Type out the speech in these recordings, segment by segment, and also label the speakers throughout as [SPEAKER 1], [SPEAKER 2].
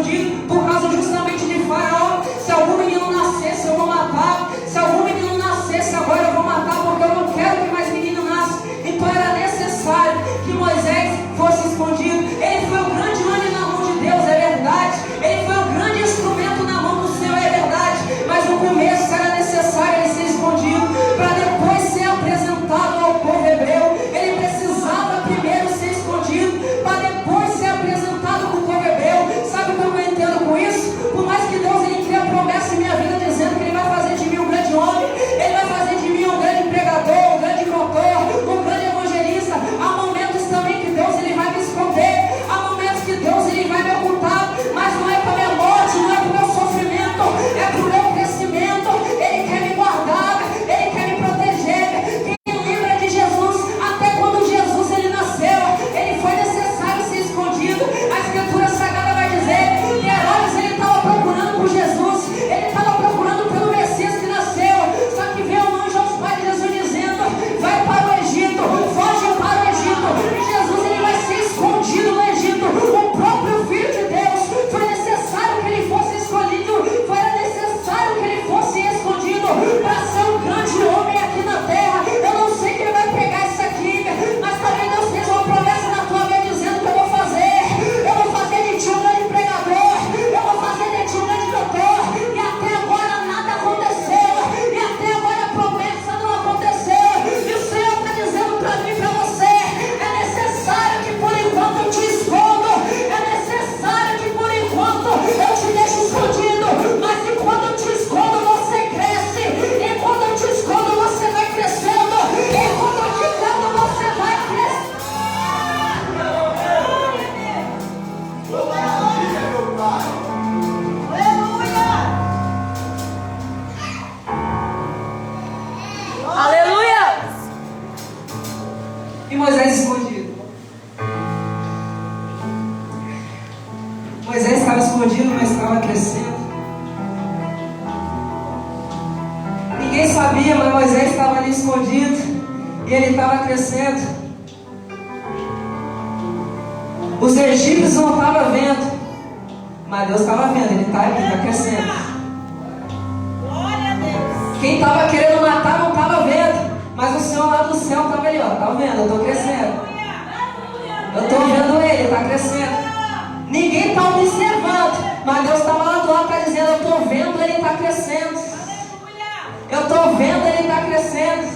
[SPEAKER 1] escondido por causa justamente de Faraó. Se algum menino nascesse, eu vou matar. Se algum menino nascesse agora, eu vou matar, porque eu não quero que mais menino nasça. Então era necessário que Moisés fosse escondido. Ele foi o grande homem na mão de Deus, é verdade. Ele foi o grande instrumento na mão do Senhor, é verdade. Mas no começo era necessário ele ser escondido para depois ser apresentado ao povo hebreu. Ele precisava primeiro ser escondido para depois ser apresentado para o povo hebreu. Sabe como eu entendo com isso? Por mais que Deus ele cria promessa em minha vida dizendo que ele vai fazer de mim um grande homem, ele vai fazer de mim um grande pregador, um grande cantor, um grande evangelista. Há momentos também que Deus ele vai me esconder, há momentos que Deus ele vai me ocultar, mas não é para minha morte, não é para o meu sofrimento, é para o meu crescimento. Ele quer me guardar, ele quer me proteger. Quem lembra de Jesus, até quando Jesus ele nasceu, ele foi necessário ser escondido. A Escritura Sagrada vai dizer que Herodes ele estava procurando por Jesus, ele estava procurando pelo Messias que nasceu. Só que veio um anjo aos pais de Jesus dizendo: vai para o Egito, foge para o Egito. E Jesus ele vai ser escondido no Egito. O próprio Filho de Deus foi necessário que ele fosse escolhido, foi necessário que ele fosse escondido para ser um grande homem aqui na terra. Eu não sei quem vai pegar isso aqui, mas também Deus fez uma promessa na tua vida dizendo que eu vou fazer de ti um grande pregador, eu vou fazer de ti um grande doutor. E até agora nada aconteceu, e até agora a promessa não aconteceu. E o Senhor está dizendo para mim e para você: é necessário que por enquanto eu te escondo, é necessário que por enquanto eu te deixo escondido, mas que quando eu te escondo você cresce, e quando eu te escondo você vai crescendo, e quando eu te escondo você vai crescer.
[SPEAKER 2] Aleluia!
[SPEAKER 1] E Moisés escondido. Moisés estava escondido, mas estava crescendo. Ninguém sabia, mas Moisés estava ali escondido e ele estava crescendo. Os egípcios não estavam vendo, mas Deus estava vendo. Ele está aqui, está crescendo.
[SPEAKER 2] Glória a Deus!
[SPEAKER 1] Quem estava querendo matar não estava vendo, mas o Senhor lá do céu estava ali, ó. Está vendo? Eu estou crescendo. Eu estou vendo ele, está crescendo. Ninguém está observando, mas Deus estava lá do lado, está dizendo: eu estou vendo, ele está crescendo. Eu estou vendo, ele está crescendo.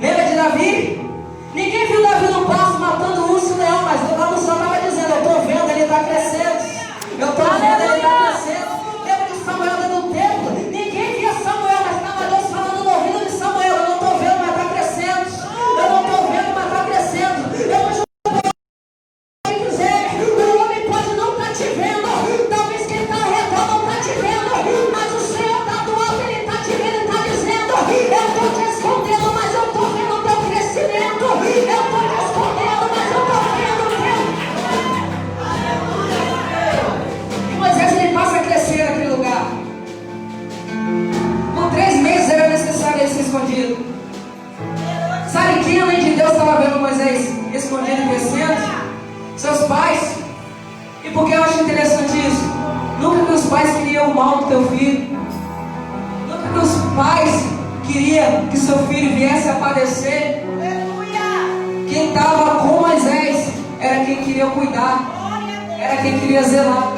[SPEAKER 1] Lembra de Davi? Ninguém viu Davi no pasto matando o urso e o leão, mas lá no céu estava dizendo: eu estou vendo, ele está crescendo. Eu estou vendo, ele está crescendo. Lembra de Samuel dentro do templo? Ninguém via Samuel, mas estava Deus falando no ouvido de Samuel: eu não estou vendo, mas está crescendo. Eu não estou vendo, mas está crescendo. Eu não o homem pode não estar te vendo, talvez quem está ao redor não está te vendo, mas o Senhor está do alto, ele está te vendo e está dizendo: eu estou te escondendo, mas eu estou vendo o teu crescimento. Eu estou te escondendo, mas eu estou vendo o teu. E Moisés ele passa a crescer naquele lugar. Por 3 meses era necessário ele ser escondido. Sabe quem além de Deus estava vendo Moisés escondido e crescendo? Seus pais. E por que eu acho interessante isso? Nunca que os pais queriam o mal do teu filho. Nunca que os pais queriam que seu filho viesse a padecer. Quem estava com Moisés era quem queria cuidar, era quem queria zelar,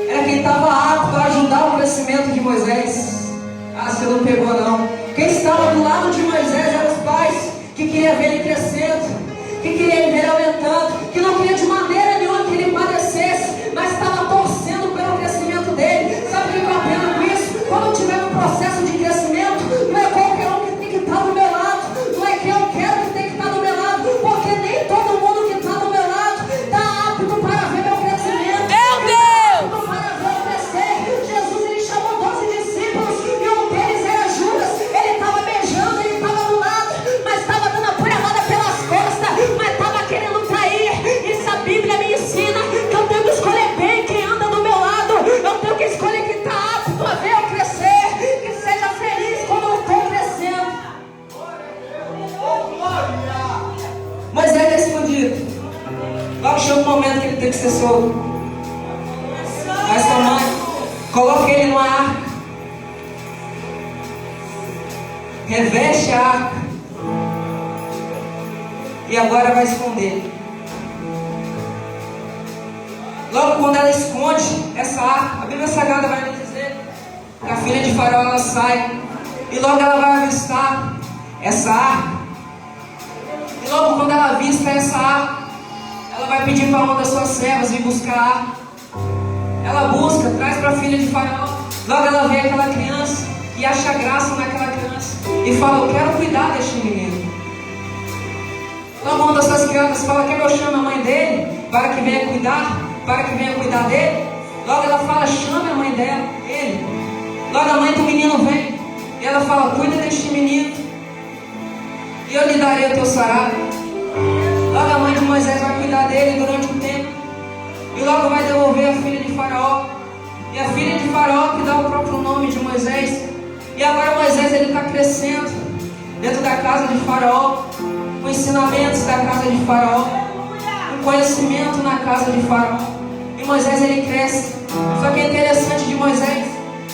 [SPEAKER 1] era quem estava apto a ajudar o crescimento de Moisés. Ah, você não pegou não. Quem estava do lado de Moisés eram os pais que queriam ver ele crescendo, que queria ver ele aumentando, que não queria de maneira nenhuma que ele padecesse, mas estava torcendo pelo crescimento dele. Sabe o que eu aprendo com isso? Quando eu tiver um processo de crescimento, não é qualquer um que tem que estar do meu lado, não é quem eu quero que tem que estar do meu lado, porque nem todo mundo que está do meu lado está apto para ver meu crescimento.
[SPEAKER 2] Meu Deus!
[SPEAKER 1] Apto para ver eu crescer. Jesus ele chamou 12 discípulos e um deles era Judas. Ele estava beijando, ele estava do lado, mas estava dando a porrada pelas costas, mas estava querendo trair. Isso a Bíblia me ensina que eu tenho que escolher bem quem anda do meu lado. Eu tenho que escolher quem está apto a ver eu crescer, que seja feliz quando eu estou crescendo. Mas ele é escondido. Logo chega um momento que ele tem que ser solto. Faz sua mãe, coloque ele numa arca, reveste a arca e agora vai esconder. Logo quando ela esconde essa arca, a Bíblia Sagrada vai nos dizer que a filha de Faraó ela sai e logo ela vai avistar essa arca. E logo quando ela avista essa arca, ela vai pedir para uma das suas servas vir buscar a arca. Ela busca, traz para a filha de Faraó. Logo ela vê aquela criança e acha graça naquela criança e fala: eu quero cuidar deste menino. Logo uma das suas crianças fala: quer que eu chame a mãe dele para que venha cuidar dele? Logo ela fala: chame a mãe dela, ele. Logo a mãe do menino vem e ela fala: cuida deste menino e eu lhe darei o teu salário. Logo a mãe de Moisés vai cuidar dele durante um tempo e logo vai devolver a filha de Faraó. E a filha de Faraó que dá o próprio nome de Moisés. E agora Moisés ele está crescendo dentro da casa de Faraó, com ensinamentos da casa de Faraó, com conhecimento na casa de Faraó. E Moisés ele cresce. Só que é interessante de Moisés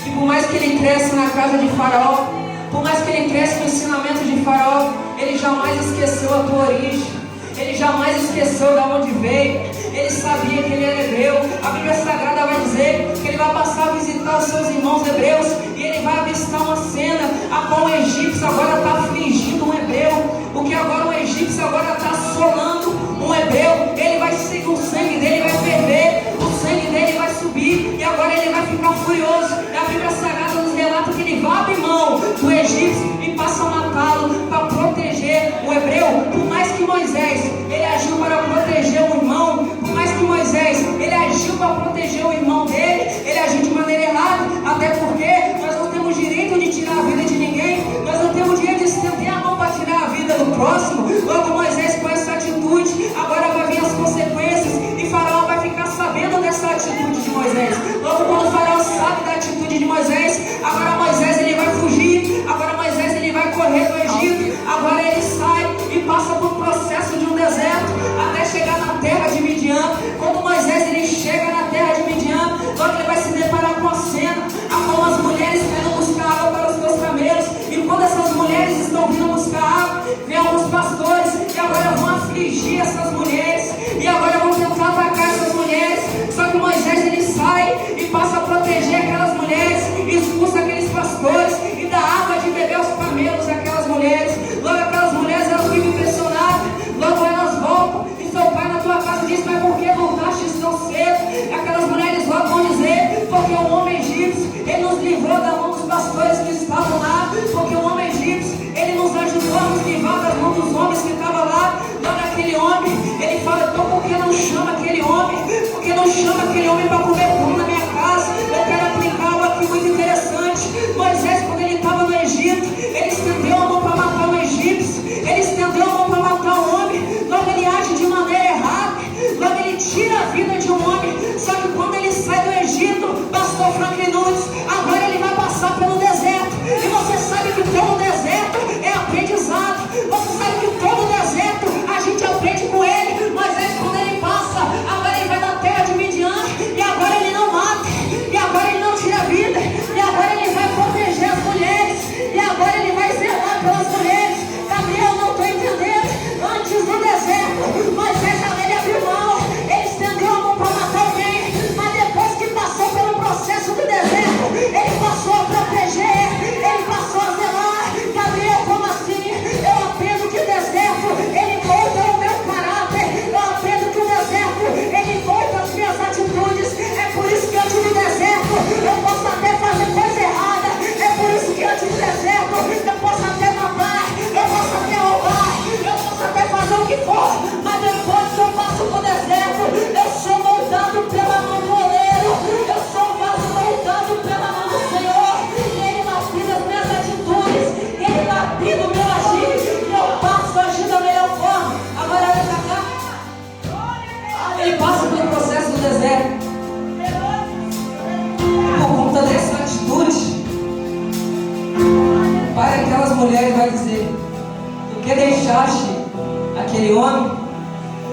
[SPEAKER 1] que por mais que ele cresça na casa de Faraó, por mais que ele cresça no ensinamento de Faraó, ele jamais esqueceu a tua origem. Ele jamais esqueceu de onde veio. Ele sabia que ele era hebreu. A Bíblia Sagrada vai dizer que ele vai passar a visitar os seus irmãos hebreus e ele vai avistar uma cena a qual o egípcio agora está afligindo um hebreu. Porque agora o egípcio agora está assolando um hebreu. Ele vai seguir, o sangue dele vai ferver, o sangue dele vai subir e agora ele vai ficar furioso. E a Bíblia Sagrada nos relata que ele vai abrir mão do egípcio e passa a matá-lo para proteger o hebreu. Por mais que Moisés ele agiu para proteger o irmão, por mais que Moisés ele agiu para proteger o irmão dele, ele agiu de maneira errada, até porque nós não temos direito de tirar a vida de ninguém, nós não temos direito de estender a mão para tirar a vida do próximo. Logo Moisés com essa atitude, agora vai vir as consequências e Faraó vai ficar sabendo dessa atitude de Moisés. Logo quando Faraó sabe da atitude de Moisés, agora Moisés ele vai fugir, agora Moisés ele vai correr do Egito, agora ele sai e passa por um processo de um deserto até chegar na terra de Midian. Quando Moisés ele chega na terra de Midian, logo ele vai se deparar com a cena a qual as mulheres querem buscar água para os seus camelos. E quando essas mulheres estão vindo buscar água, vem alguns pastores e agora vão afligir essas mulheres e agora vão tentar atacar essas mulheres. Só que Moisés ele sai e passa a proteger aquelas mulheres, expulsa aqueles pastores e dá água de beber aos camelos daquelas mulheres. Logo aquelas mulheres elas ficam impressionadas, logo elas voltam e seu pai na tua casa diz: mas por que voltaste tão cedo? Aquelas mulheres logo vão dizer: porque o homem egípcio ele nos livrou da mão dos pastores que estavam lá, porque o homem egípcio ele nos ajudou a nos livrar das mãos dos homens que estavam lá. Logo aquele homem ele fala: então por que não chama aquele homem? Por que não chama aquele homem para comer pão na minha casa? Eu quero aplicar algo aqui muito interessante. Moisés, quando ele estava no Egito, ele estendeu a mão para matar o egípcio, ele estendeu a mão para matar o homem. Logo ele age de maneira errada, logo ele tira a vida de um homem. Só que quando ele sai do Egito, pastor Franklin Nunes, agora ele vai passar pelo deserto. E você sabe que todo deserto é aprendizado. Você sabe que todo deserto a gente aprende com ele. Moisés, quando ele passa, agora ele vai na terra de Midian e agora ele não mata, e agora ele não tira a vida, e agora ele vai proteger as mulheres, e agora ele vai zelar pelas mulheres. Gabriel, não estou entendendo. Antes do deserto, Moisés ele abriu mão, ele estendeu a mão para matar alguém, mas depois que passou pelo processo do deserto, ele passou a proteger, ele passou a zelar. Gabriel, como assim? Eu aprendo que o deserto ele molda o meu caráter, eu aprendo que o deserto ele molda as minhas atitudes. É por isso que antes do deserto eu posso até fazer coisa errada, é por isso que antes do deserto eu posso até matar, eu posso até roubar, eu posso até fazer o que for, mas depois que eu passo pro deserto, eu sou moldado pela mão do oleiro, eu sou um vaso moldado pela mão do Senhor, e Ele lapida as minhas atitudes, Ele lapida o meu agir, e eu passo a agir da melhor forma. Agora olha pra cá, ele passa pelo processo do deserto, por conta dessa atitude, para aquelas mulheres vai dizer: do que deixaste aquele homem,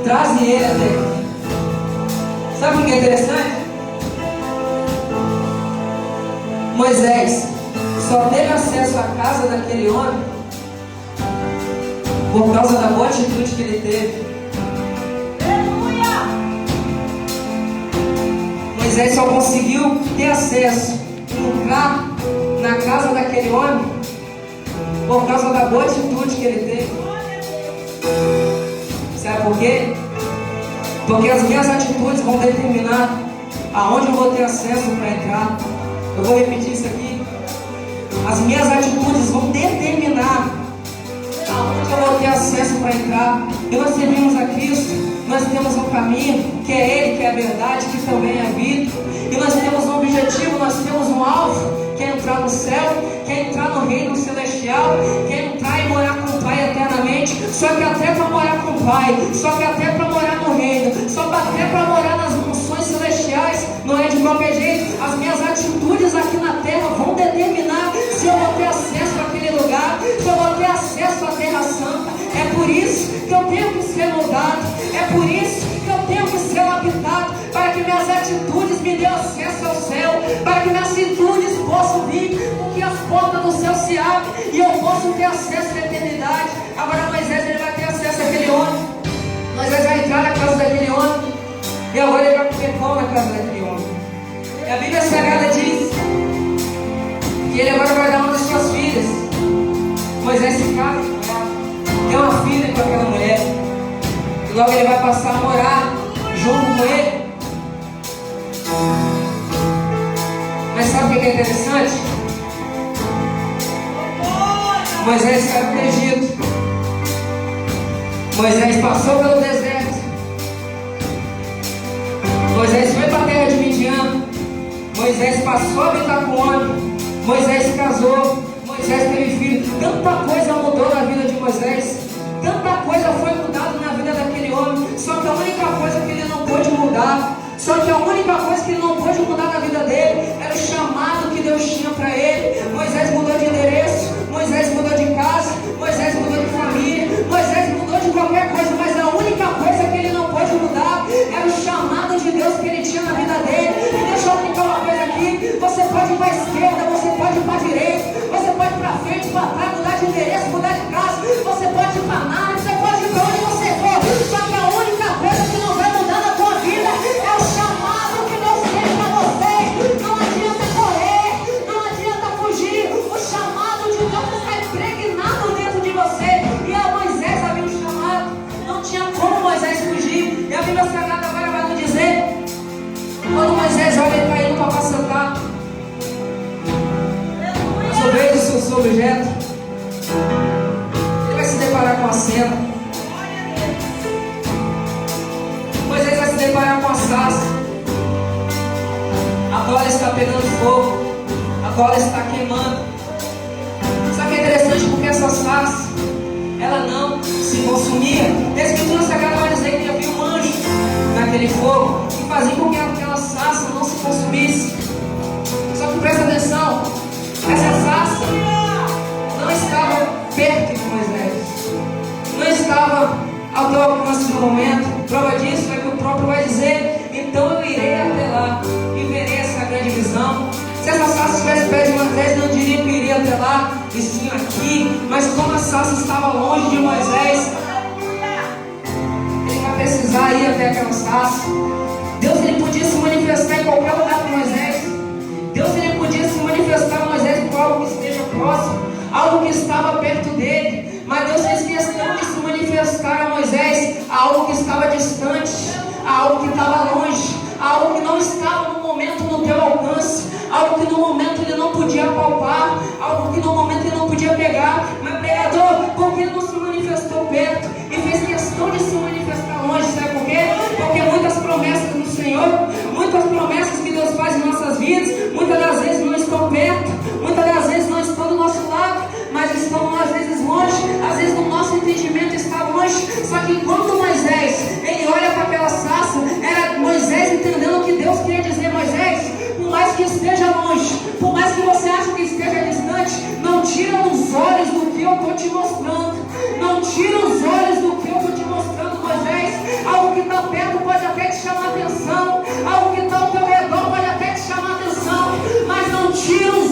[SPEAKER 1] traze ele até aqui. Sabe o que é interessante? Moisés só teve acesso à casa daquele homem por causa da boa atitude que ele teve.
[SPEAKER 2] Aleluia!
[SPEAKER 1] Moisés só conseguiu ter acesso, entrar na casa daquele homem por causa da boa atitude que ele teve. Sabe por quê? Porque as minhas atitudes vão determinar aonde eu vou ter acesso para entrar. Eu vou repetir isso aqui. As minhas atitudes vão determinar aonde eu vou ter acesso para entrar. E nós servimos a Cristo, nós temos um caminho, que é Ele, que é a verdade, que também é a vida. E nós temos um objetivo, nós temos um alvo, que é entrar no céu, que é entrar no reino celestial, que é entrar e morar com o Pai eternamente. Só que até para morar com o Pai, só que até para morar no reino, só que até para morar nas mansões celestiais, não é de qualquer jeito. As minhas atitudes aqui na terra vão determinar se eu vou ter acesso àquele lugar, se eu vou ter acesso à terra santa. É por isso que eu tenho que ser mudado, é por isso que eu tenho que ser habitado, para que minhas atitudes me dêem acesso ao céu, para que minhas atitudes possam vir, porque as portas do céu se abrem e eu posso ter acesso à eternidade. Agora Moisés, ele vai ter acesso àquele homem. Moisés vai entrar na casa daquele homem, e agora ele vai comer pão na casa daquele homem. E a Bíblia Sagrada diz que ele agora vai dar uma das suas filhas. Moisés se casa com ela, tem uma filha com aquela mulher, e logo ele vai passar a morar junto com ele. Mas sabe o que é interessante? Moisés saiu do Egito, Moisés passou pelo deserto, Moisés foi para a terra de Midian, Moisés passou a habitar com o homem, Moisés se casou, Moisés teve filho. Tanta coisa mudou na vida de Moisés, tanta coisa foi mudada na vida daquele homem. Só que a única coisa que ele não pôde mudar, só que a única coisa que ele não pôde mudar na vida dele era o chamado que Deus tinha para ele. Moisés mudou de endereço, Moisés mudou de casa, Moisés mudou de família, Moisés mudou de qualquer coisa, mas a única coisa que ele não pôde mudar era o chamado de Deus que ele tinha na vida dele. E deixa eu explicar uma coisa aqui: você pode ir para a esquerda, você pode ir para a direita, você pode ir para frente, para trás, mudar de endereço, mudar de casa, você pode ir para nada, você pode ir para onde você for. Só que a única coisa que não vai mudar na tua vida é o chamado que Deus tem para você. Não adianta correr, não adianta fugir. O chamado de Deus está impregnado dentro de você. E a Moisés havia um chamado, não tinha como Moisés fugir. E a Bíblia Sagrada agora vai nos dizer, quando Moisés olha, ele está indo para apacentar as ovelhas do seu objeto, ele vai se deparar com a cena. Moisés vai se deparar com a sarça. A bola está pegando fogo, a bola está queimando. Só que é interessante porque essa sarça, ela não se consumia. A Escritura Sagrada vai dizer que havia um anjo naquele fogo que fazia com que aquela sarça não se consumisse. Só que presta atenção, essa sarça não estava perto de Moisés, não estava ao teu alcance no momento. Prova disso é que o próprio vai dizer: então eu irei até lá e verei essa grande visão. Se essa sarça estivesse perto de Moisés, não diria que iria até lá, e sim aqui. Mas como a sarça estava longe de Moisés, ele vai precisar ir até aquela sarça. Deus, ele podia se manifestar em qualquer lugar com Moisés. Deus, ele podia se manifestar a Moisés por algo que esteja próximo, algo que estava perto dele. Mas Deus fez questão de se manifestar a Moisés a algo que estava distante, a algo que estava longe, a algo que não estava no momento no teu alcance, algo que no momento ele não podia palpar, algo que no momento ele não podia pegar. Mas pregador, por que não se manifestou perto e fez questão de se manifestar longe? Sabe por quê? Porque muitas promessas do Senhor, muitas promessas que Deus faz em nossas vidas, muitas das vezes não estão perto, muitas das vezes não estão do nosso lado, mas estão às vezes longe, às vezes no nosso entendimento está longe. Só que enquanto Moisés, ele olha para aquela sarça, era Moisés entendendo o que Deus queria dizer. Moisés, por mais que esteja longe, por mais que você ache que esteja distante, não tira os olhos do que eu estou te mostrando, não tira os olhos do que eu estou te mostrando. Moisés, algo que está perto pode até te chamar atenção, algo que está ao teu redor pode até te chamar atenção, mas não tira os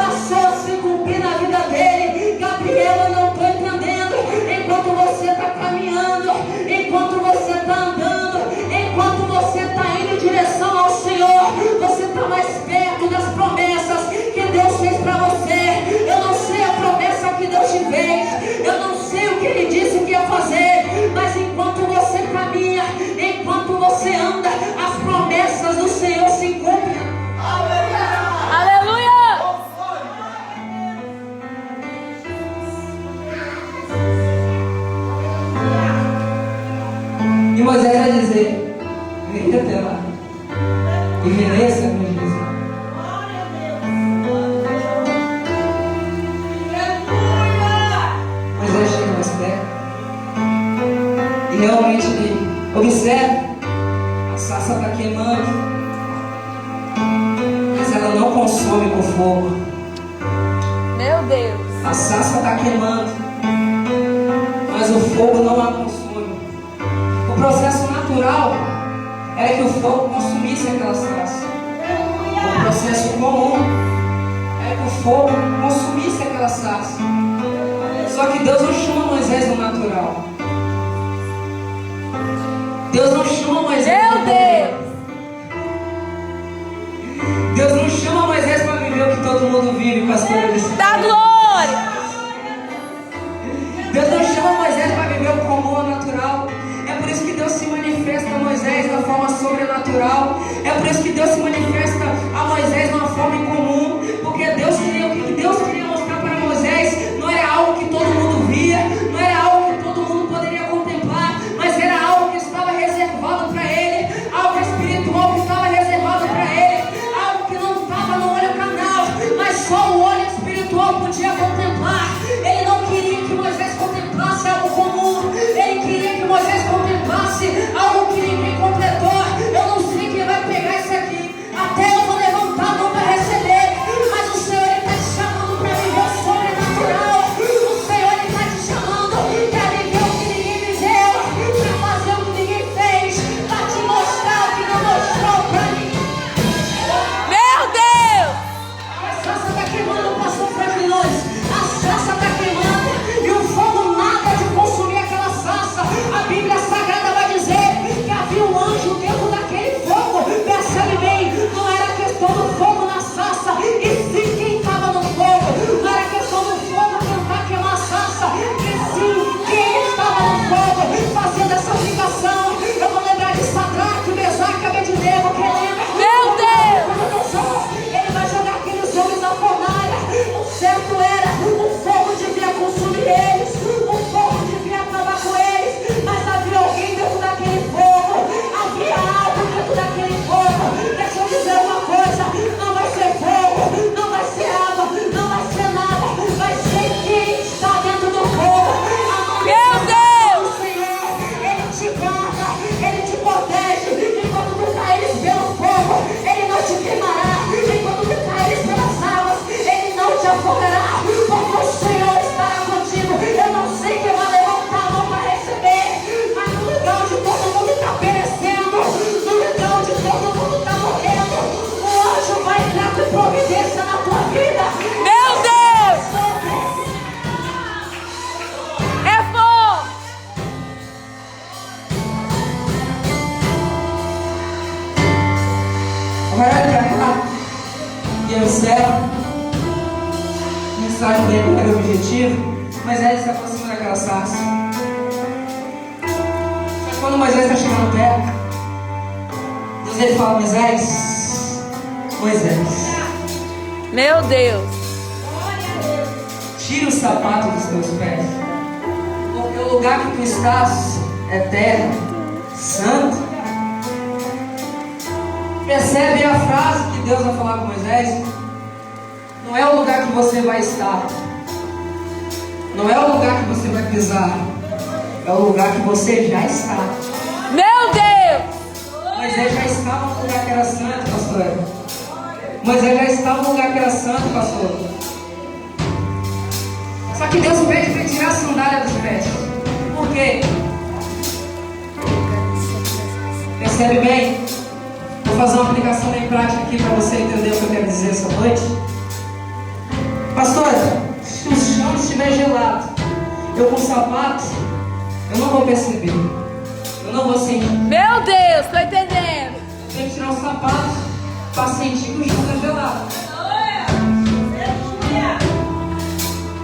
[SPEAKER 1] passou a se cumprir na vida dele. Gabriela, eu não estou entendendo. Enquanto você está caminhando, enquanto você está andando, enquanto você está indo em direção ao Senhor, você está mais perto das promessas que Deus fez para você. Eu não sei a promessa que Deus te fez, eu não sei o que Ele disse que ia fazer, mas enquanto você caminha, enquanto você anda, as promessas do Senhor se cumprem.
[SPEAKER 2] Aleluia!
[SPEAKER 1] E Moisés vai dizer: vem até lá e vença com Jesus. Moisés chega mais perto e realmente ele observa: a sarça está queimando, mas ela não consome com fogo.
[SPEAKER 2] Meu Deus!
[SPEAKER 1] A sarça está queimando, mas o fogo não a consome. O processo natural era que o fogo consumisse aquela sarça. O processo comum era que o fogo consumisse aquela sarça. Só que Deus não chama Moisés no natural. Deus não chama Moisés
[SPEAKER 2] Meu Deus!
[SPEAKER 1] Deus não chama Moisés para viver o que todo mundo vive, pastor.
[SPEAKER 2] Da glória!
[SPEAKER 1] Deus não chama Moisés para viver o comum, o natural. É por isso que Deus se manifesta a Moisés da forma sobrenatural. É por isso que Deus se manifesta a Moisés de uma forma incomum. Porque Deus queria, o que Deus queria mostrar para Moisés não era algo que todo mundo via, não era algo que todo mundo poderia contemplar, mas era algo que estava reservado para ele, algo espiritual que estava reservado para ele, algo que não estava no olho canal, mas só o olho espiritual podia contemplar. Ele não queria que Moisés contemplasse algo comum, ele queria que Moisés contemplasse algo que ninguém completou. Eu não sei quem vai pegar isso aqui, até eu vou levantar a mão para receber, mas o Senhor está te chamando para viver o sobrenatural. O Senhor está te chamando para viver o que ninguém viveu, para fazer o que ninguém fez, para te mostrar o que não mostrou para mim.
[SPEAKER 2] Meu Deus!
[SPEAKER 1] A sarça está queimando, pastor Franquilões. A sarça está queimando e o fogo nada de consumir aquela sarça. A Bíblia Sagrada vai dizer que havia um anjo dentro daquele fogo. Percebe bem, não era questão do fogo na sarça, e sim quem estava no fogo. Não era questão do fogo tentar queimar a sarça, e sim quem estava no fogo. Fazendo essa ligação, eu vou lembrar de Sadraque, Mesaque, Abednego, que lembra?
[SPEAKER 2] Meu Deus!
[SPEAKER 1] Ele vai jogar aqueles homens na fornalha. O certo era, o fogo devia consumir eles, o fogo devia acabar com eles, mas havia alguém dentro daquele fogo, havia algo dentro daquele fogo. Deixa eu dizer uma coisa: não vai ser fogo, não vai ser água, não vai ser nada, vai ser quem está dentro do fogo.
[SPEAKER 2] Meu Deus!
[SPEAKER 1] O Senhor, Ele te guarda, Ele te protege. Enquanto tu caíres pelo fogo, Ele não te queimará. Enquanto tu caíres pelas águas, Ele não te afogará, porque o Senhor estará contigo. Eu não sei quem vai levantar a mão para receber, mas no lugar onde todo mundo está perecendo, no lugar onde todo mundo está morrendo, o anjo vai entrar com providência na tua vida.
[SPEAKER 2] Meu Deus! É fogo!
[SPEAKER 1] Agora olha pra cá e eu encerro. A mensagem dele não era o objetivo, mas ele se aproxima daquela sarça. Só que quando Moisés está chegando perto, Deus ele fala: Moisés, Moisés,
[SPEAKER 2] Meu Deus!
[SPEAKER 1] tira o sapato dos teus pés, porque o lugar que tu estás é terra, santo. Percebe a frase que Deus vai falar com Moisés? Não é o lugar que você vai estar, não é o lugar que você vai pisar, é o lugar que você já está.
[SPEAKER 2] Meu Deus!
[SPEAKER 1] Moisés já estava no lugar que era santo, pastor. Moisés já estava no lugar que era santo, pastor. Só que Deus pede para ele tirar a sandália dos pés. Por quê? Percebe bem? Vou fazer uma aplicação bem prática aqui para você entender o que eu quero dizer essa noite. eu com sapato, eu não vou perceber. Eu não vou sentir.
[SPEAKER 2] Meu Deus, tô entendendo.
[SPEAKER 1] Eu tenho que tirar o sapato para sentir que o chão está gelado.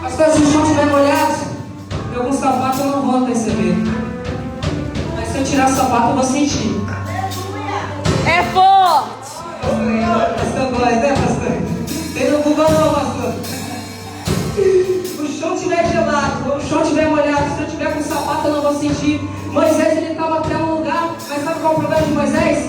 [SPEAKER 1] Pastor, se o chão estiver molhado, eu com sapato eu não vou perceber. Mas se eu tirar o sapato, eu vou sentir.
[SPEAKER 2] É forte.
[SPEAKER 1] Pastor, glória, né, pastor? Tem no Google não, pastor. O chão estiver gelado, o chão estiver molhado, se eu estiver com sapato, eu não vou sentir. Moisés, ele estava até um lugar, mas sabe qual é o problema de Moisés?